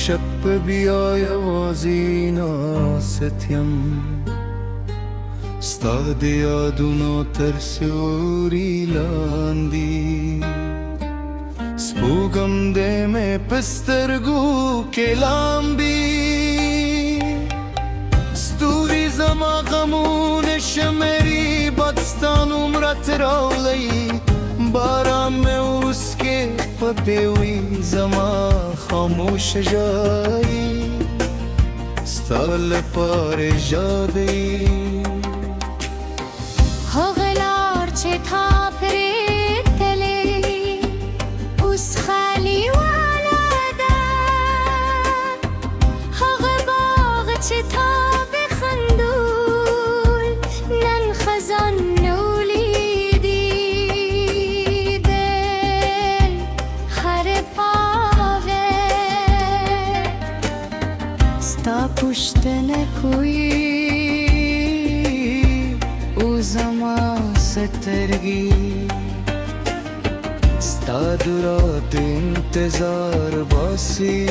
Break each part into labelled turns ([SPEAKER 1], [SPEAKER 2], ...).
[SPEAKER 1] شب بیای وازی ناستیم ستا د یادونو تر سیوري لاندې سپوږم دې مې په سترګو کې لامبي ستوري زما غمونه شمېري بد ستا نومره راوړی باران مې اوس کې په پیوي زما خاموش ژړی ستا لپاره ژاړي
[SPEAKER 2] هغه لار چې تا پرې تللې اوس خالي واله ده هغه باغ چې تا بخندول نن خزان نولیدی دل خرپاوه ستا پوښتنه کوي زما سترګي ستا د رات انتظار باسي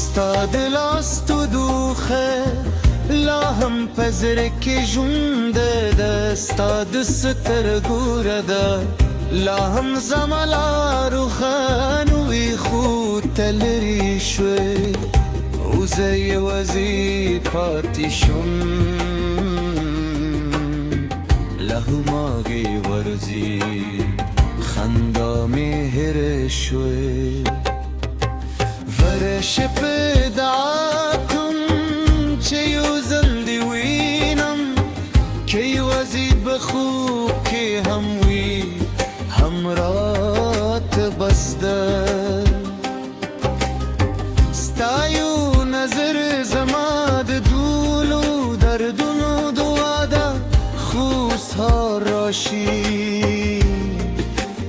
[SPEAKER 2] ستا د لاس تو دوخه لا هم په زړه کې ژوند ده ستا د سترګو رده لا هم زما لار روښانه وي خو ته لرې شوې وزه یوازې پاتې شوم لهماگی ورزی خندا مهر شوی ورش پیدا کن چه یو زندی وینم که یو ازید بخوب که هم وی همرات بسده ستایو نظر زماد دولو دردونو دواده خوزها راشی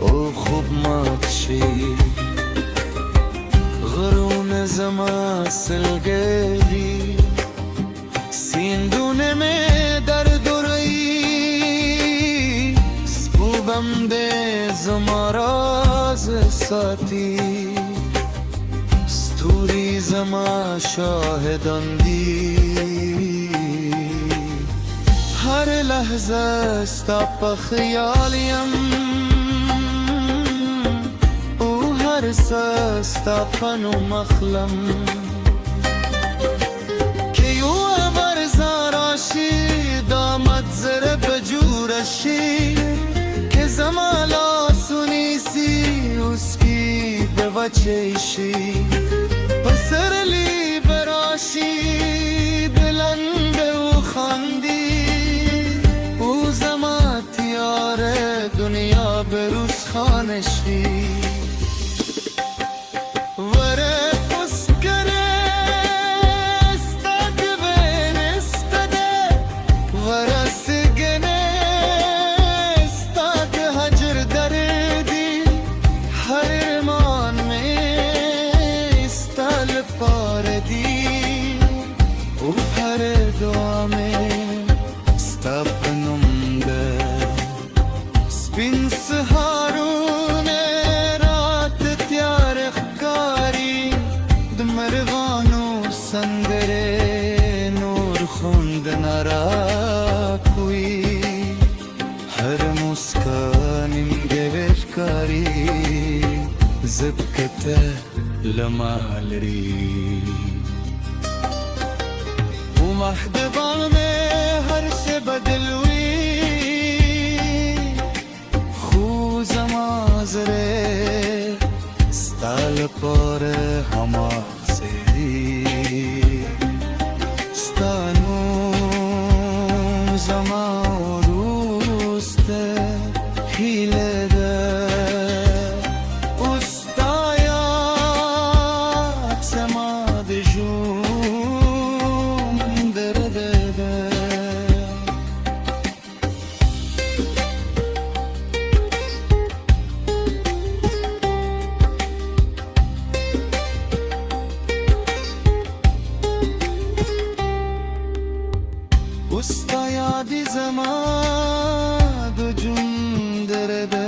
[SPEAKER 2] او خوب مات شی غرون زما سلگلی سیندون میں درد رئی سپوبم دے زما راز ساتی ستوری زما شاهدان دی هر لحظه ستا په خیال یم او هر څه ستا په نوم اخلم که یو ورځ راشي دا منظره به جوړه شي که زما لاس ونیسي اوس کې به وچې شي پسرلی به راشي د لنډه وخاندي دنیا بروز خانشی وره پسکره استاد بین استده وره سگنه استاد حجر دردی هر ارمان میں استال پاردی او هر دعا میں استاپنم سپین سهارون رات تیار ښکاري د مرغانو سندرې نور خوند نه راکوي هر مسکا نیمګړې ښکاري ځکه ته له ما لرې ومحدبان مې هر څه بدل وي زره ستال پر هما سری ستانو زما روست هیله ده استایا سما د جون درده استا یادی زما د جون درده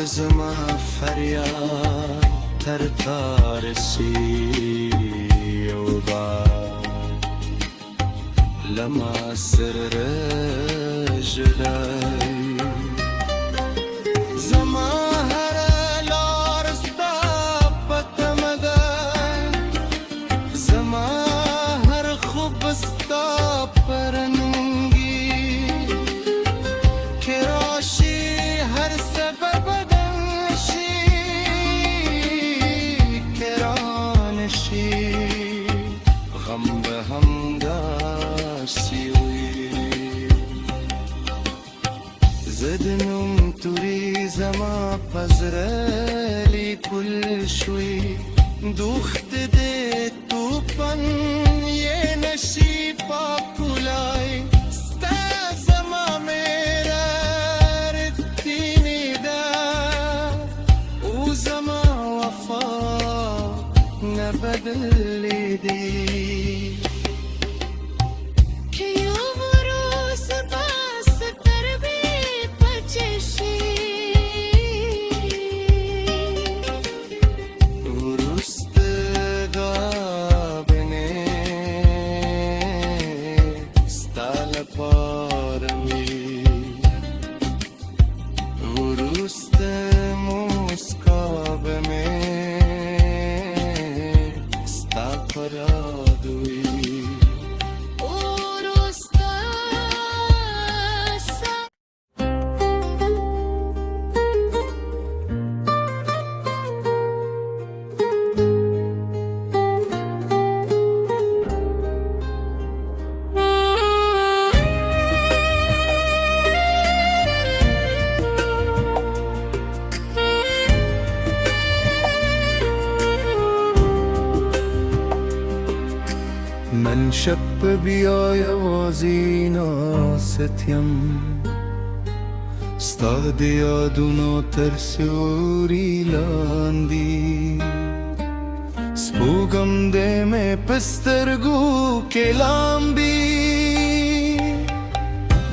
[SPEAKER 2] زما فریاد تر تارسی و با لما سر رجلی زما هر لارستا پتمدن زما هر خوبستا پرنگی کراشی هر سبب دنشی کرانشی غم به هم داشتی زدنم توری زما پزرلی کل شوی دوخت ده توپن یه نشی پاپولای ستا زما میره رتینی ده او زما وفا نبدلی دی من شب بیا یوازی ناستیم ستا د یادونو تر سیوري لاندې سپوږم دې مې په سترګو کې لامبي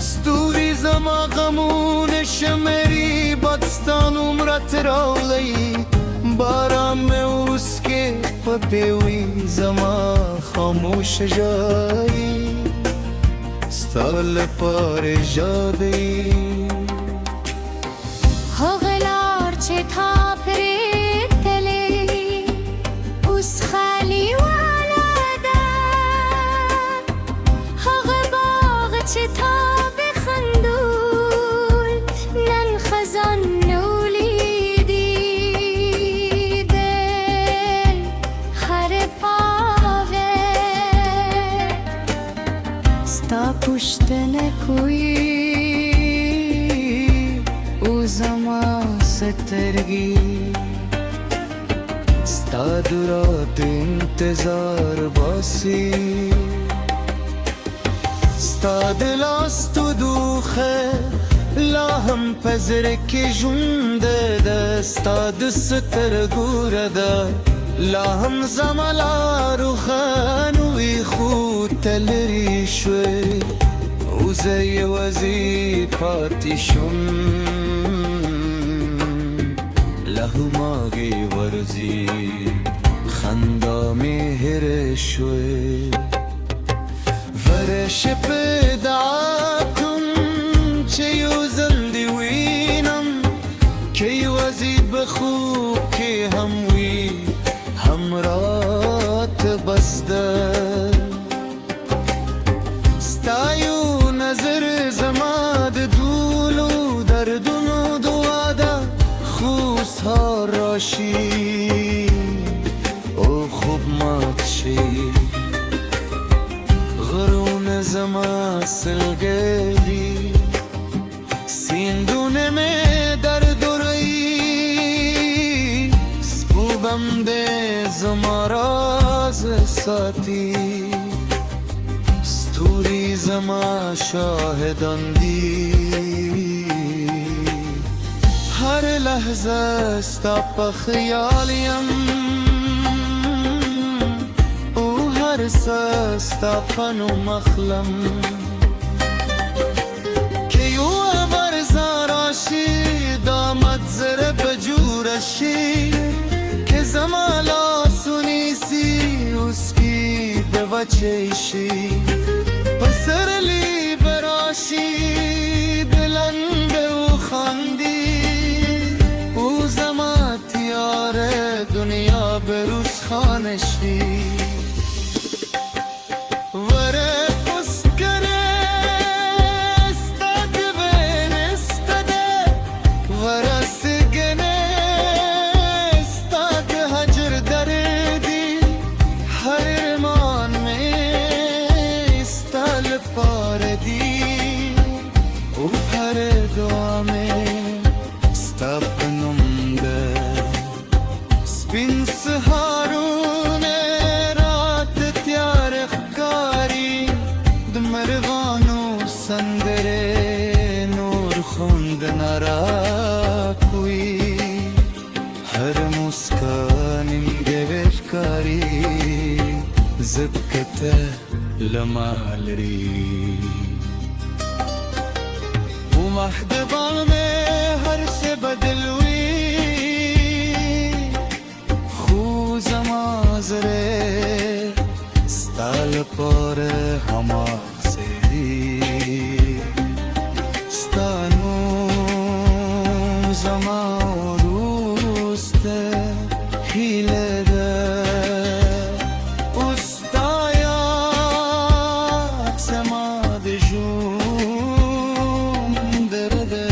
[SPEAKER 2] ستوري زما غمونه شمري بد ستا نومره تراولی باران مې اوس کې په پیوي زما خاموش جایی ستا لپاره ژاړي
[SPEAKER 3] هغه لار چې تا پرې تللې اوس خالي واله ده هغه باغ چې تا بخندول نن خزان نولیدی دل خرپاوه ستا پوښتنه کوي زما سترګي ستا د رات انتظار باسي ستا د لاس تو دوخه لا هم په زړه کې ژوند ده ستا د سترګو رده لا هم زما لار روښانه وي خو ته لرې شوې زه یوازې پاتې شوم لهماږي ورځي خندا مې هېره شوې ورشه پیدا کړم چې یو ځل دې وینم که یوازې به خوب کې هم وي همراه ته بس ده ستا یو نظر زما د دولو دردونو دعا ده خو سهار راشي او خوب مات شي غرونه زما سلګلي سیندونه مې درد وروي سپوږم دې زما راز ساتي ستوري زما شاهدان دي هر لحظه ستا په خیال یم او هر څه ستا په نوم اخلم که یو ورځ راشي دا مد زره
[SPEAKER 2] شی که زمالا سونیسی اسکی به وچه شی پسر لی براشی دلنده و خاندی او زما تیار دنیا بروز خانشی سپین سهارون رات تیار خکاری دمرغانو سندره نور خوند نرا کوی هر مسکانیم گوشکاری زبکت لمالری و محدبان میں ہر سے بدلوی زره ستال پر هما سری ستانو زما روست هیله ده استایا سما دجوم درده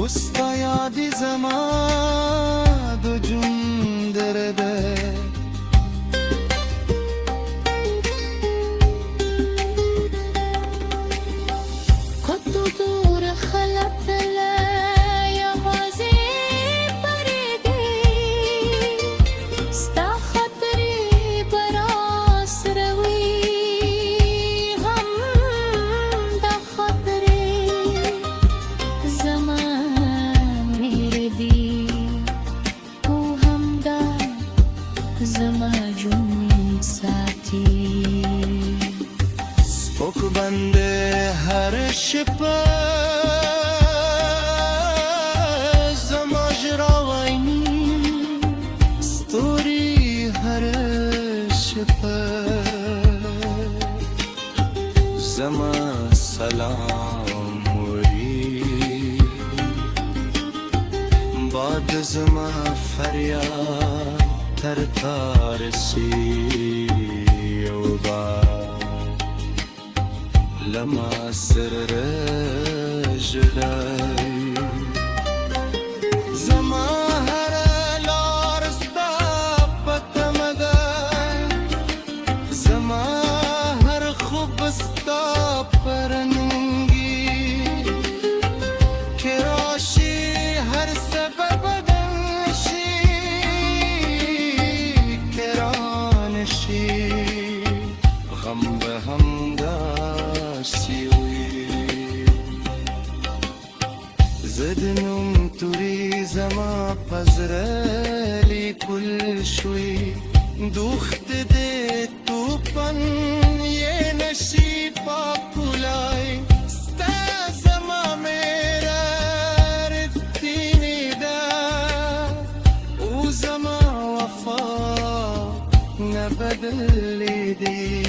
[SPEAKER 2] usta yadi zaman do jum derede
[SPEAKER 4] kadu dur khalapla ya ghazi paride sta khatri baras rawi hum da khatri zaman زماجون ساتی
[SPEAKER 2] سپوک بنده هر شپه زماجرا وینی ستوری هر شپه زما سلام وری باد زما فریاد تر تارسی اوبا لما سر رجلی زما هر لارستا پتمدن زما هر خوبستا پرنگی کراشی هر سبب غم به هم داشتی زدنم توری زما پزرلی کل شوی دوخت ده تو پن یه نشی پا پولای ستا زما میرا ردینی دا او زما وفا نبدلی دی